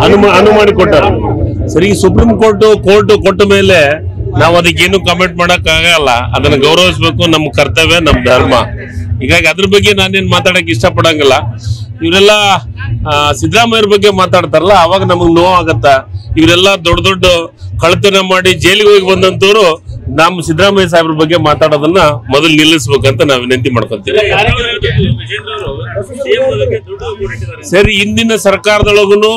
ಅನುಮಾನ ಕೊಟ್ಟಾರ. ಸರಿ, ಸುಪ್ರೀಂ ಕೋರ್ಟ್ ಕೊಟ್ಟ ಮೇಲೆ ನಾವು ಅದಕ್ಕೇನು ಕಮೆಂಟ್ ಮಾಡಕ್ ಆಗಲ್ಲ. ಅದನ್ನ ಗೌರವಿಸಬೇಕು, ನಮ್ಮ ಕರ್ತವ್ಯ, ನಮ್ಮ ಧರ್ಮ. ಹೀಗಾಗಿ ಅದ್ರ ಬಗ್ಗೆ ನಾನೇನ್ ಮಾತಾಡಕ್ ಇಷ್ಟಪಡಂಗಿಲ್ಲ. ಇವರೆಲ್ಲ ಸಿದ್ದರಾಮಯ್ಯರ ಬಗ್ಗೆ ಮಾತಾಡ್ತಾರಲ್ಲ, ಅವಾಗ ನಮಗ್ ನೋವಾಗತ್ತ. ಇವರೆಲ್ಲ ದೊಡ್ಡ ದೊಡ್ಡ ಕಳ್ಳತನ ಮಾಡಿ ಜೈಲಿಗೆ ಹೋಗಿ ಬಂದಂತವ್ರು ನಮ್ಮ ಸಿದ್ದರಾಮಯ್ಯ ಸಾಹೇಬ್ರ ಬಗ್ಗೆ ಮಾತಾಡೋದನ್ನ ಮೊದಲು ನಿಲ್ಲಿಸ್ಬೇಕಂತ ನಾವು ವಿನಂತಿ ಮಾಡ್ಕೊಂತೀವಿ. ಸರಿ, ಹಿಂದಿನ ಸರ್ಕಾರದೊಳಗೂ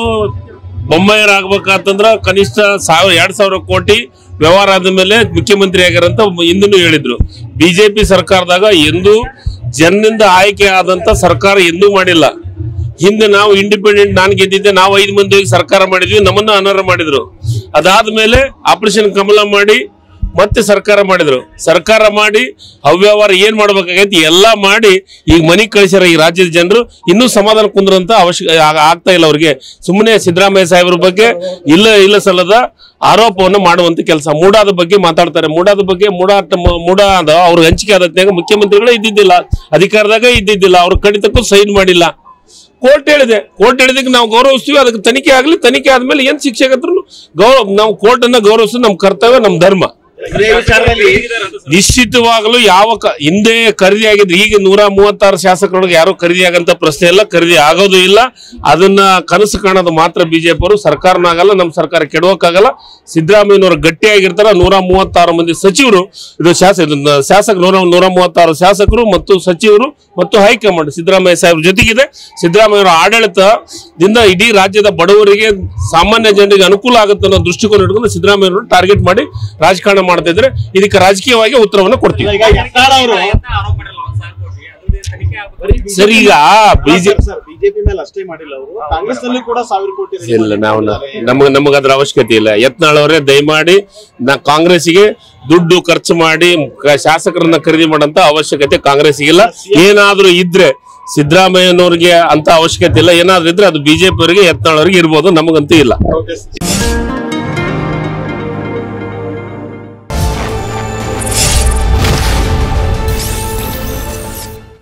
ಬೊಮ್ಮಾಯರಾಗಬೇಕಂತಂದ್ರ ಕನಿಷ್ಠ 2,000 ಕೋಟಿ ವ್ಯವಹಾರ ಆದ ಮೇಲೆ ಮುಖ್ಯಮಂತ್ರಿ ಆಗ್ಯಾರಂತ ಹಿಂದಿನೂ ಹೇಳಿದ್ರು. ಬಿಜೆಪಿ ಸರ್ಕಾರದಾಗ ಎಂದೂ ಜನರಿಂದ ಆಯ್ಕೆ ಆದಂತ ಸರ್ಕಾರ ಎಂದೂ ಮಾಡಿಲ್ಲ. ಹಿಂದೆ ನಾವು ಇಂಡಿಪೆಂಡೆಂಟ್, ನಾನು ಗೆದ್ದಿದ್ದೆ, ನಾವು 5 ಮಂದಿ ಹೋಗಿ ಸರ್ಕಾರ ಮಾಡಿದ್ವಿ, ನಮ್ಮನ್ನ ಅನರ್ಹ ಮಾಡಿದ್ರು. ಅದಾದ್ಮೇಲೆ ಆಪರೇಷನ್ ಕಮಲ ಮಾಡಿ ಮತ್ತೆ ಸರ್ಕಾರ ಮಾಡಿದ್ರು. ಸರ್ಕಾರ ಮಾಡಿ ಅವ್ಯವಹಾರ ಏನ್ ಮಾಡ್ಬೇಕಾಗೈತಿ ಎಲ್ಲ ಮಾಡಿ ಈಗ ಮನೆಗೆ ಕಳಿಸ್ಯಾರ ಈ ರಾಜ್ಯದ ಜನರು. ಇನ್ನೂ ಸಮಾಧಾನ ಕುಂದ್ರಂತ ಆಗ್ತಾ ಇಲ್ಲ ಅವ್ರಿಗೆ. ಸುಮ್ಮನೆ ಸಿದ್ದರಾಮಯ್ಯ ಸಾಹೇಬ್ರ ಬಗ್ಗೆ ಇಲ್ಲ ಸಲ್ಲದ ಆರೋಪವನ್ನು ಮಾಡುವಂತ ಕೆಲಸ. ಮೂಡಾದ ಬಗ್ಗೆ ಮಾತಾಡ್ತಾರೆ. ಮೂಡಾದ ಬಗ್ಗೆ ಮೂಡಾದ ಅವ್ರ ಹಂಚಿಕೆ ಆದತ್ನಾಗ ಮುಖ್ಯಮಂತ್ರಿಗಳೇ ಇದ್ದಿದ್ದಿಲ್ಲ, ಅಧಿಕಾರದಾಗ ಇದ್ದಿದ್ದಿಲ್ಲ, ಅವ್ರ ಕಡಿತಕ್ಕೂ ಸೈನ್ ಮಾಡಿಲ್ಲ. ಕೋರ್ಟ್ ಹೇಳಿದಕ್ಕೆ ನಾವು ಗೌರವಿಸ್ತೀವಿ. ಅದಕ್ಕೆ ತನಿಖೆ ಆಗ್ಲಿ, ತನಿಖೆ ಆದ್ಮೇಲೆ ಏನ್ ಶಿಕ್ಷೆ ಆಗತ್ರು ನಾವು ಕೋರ್ಟ್ ಅನ್ನ ಗೌರವಿಸೋದು ನಮ್ಮ ಕರ್ತವ್ಯ, ನಮ್ಮ ಧರ್ಮ. ನಿಶ್ಚಿತವಾಗಲೂ ಹಿಂದೆ ಖರೀದಿ ಆಗಿದ್ರು. ಈಗ 136 ಶಾಸಕರೊಳಗೆ ಯಾರು ಖರೀದಿ ಆಗಂತ ಪ್ರಶ್ನೆ ಇಲ್ಲ, ಖರೀದಿ ಆಗೋದು ಇಲ್ಲ. ಅದನ್ನ ಕನಸು ಕಾಣೋದು ಮಾತ್ರ ಬಿಜೆಪಿ ಅವರು. ಸರ್ಕಾರನಾಗಲ್ಲ, ನಮ್ಮ ಸರ್ಕಾರ ಕೆಡವಕ್ಕಾಗಲ್ಲ. ಸಿದ್ದರಾಮಯ್ಯನವರು ಗಟ್ಟಿಯಾಗಿರ್ತಾರ. 136 ಮಂದಿ ಸಚಿವರು, ಇದು ಶಾಸಕ 136 ಶಾಸಕರು ಮತ್ತು ಸಚಿವರು ಮತ್ತು ಹೈಕಮಾಂಡ್ ಸಿದ್ದರಾಮಯ್ಯ ಸಾಹೇಬ್ರ ಜೊತೆಗಿದೆ. ಸಿದ್ದರಾಮಯ್ಯವರ ಆಡಳಿತದಿಂದ ಇಡೀ ರಾಜ್ಯದ ಬಡವರಿಗೆ, ಸಾಮಾನ್ಯ ಜನರಿಗೆ ಅನುಕೂಲ ಆಗುತ್ತೆ ಅನ್ನೋ ದೃಷ್ಟಿಕೋನ ಇಟ್ಕೊಂಡು ಸಿದ್ದರಾಮಯ್ಯವರು ಟಾರ್ಗೆಟ್ ಮಾಡಿ ರಾಜಕಾರಣ ಮಾಡ್ತಾ ಇದ್ರೆ ಇದಕ್ಕೆ ರಾಜಕೀಯವಾಗಿ ಉತ್ತರವನ್ನು ಕೊಡ್ತೀವಿ. ಸರಿ, ಈಗ ಬಿಜೆಪಿ ಮೇಲೆ ಅಷ್ಟೇ ಮಾಡಿಲ್ಲ ಅವರು, ಕಾಂಗ್ರೆಸ್ ನಲ್ಲಿ ಕೂಡ 1,000 ಕೋಟಿ ಇಲ್ಲ. ನಮಗ ಅದ್ರ ಅವಶ್ಯಕತೆ ಇಲ್ಲ. ಯತ್ನಾಳ್ ಅವರೇ ದಯಮಾಡಿ ಕಾಂಗ್ರೆಸ್ಗೆ ದುಡ್ಡು ಖರ್ಚು ಮಾಡಿ ಶಾಸಕರನ್ನ ಖರೀದಿ ಮಾಡಂತ ಅವಶ್ಯಕತೆ ಕಾಂಗ್ರೆಸ್ಗಿಲ್ಲ. ಏನಾದ್ರೂ ಇದ್ರೆ ಸಿದ್ದರಾಮಯ್ಯನವ್ರಿಗೆ ಅಂತ ಅವಶ್ಯಕತೆ ಇಲ್ಲ. ಏನಾದ್ರೂ ಇದ್ರೆ ಅದು ಬಿಜೆಪಿ ಅವರಿಗೆ, ಯತ್ನಾಳ್ ಅವರಿಗೆ ಇರ್ಬೋದು, ನಮಗಂತೂ ಇಲ್ಲ.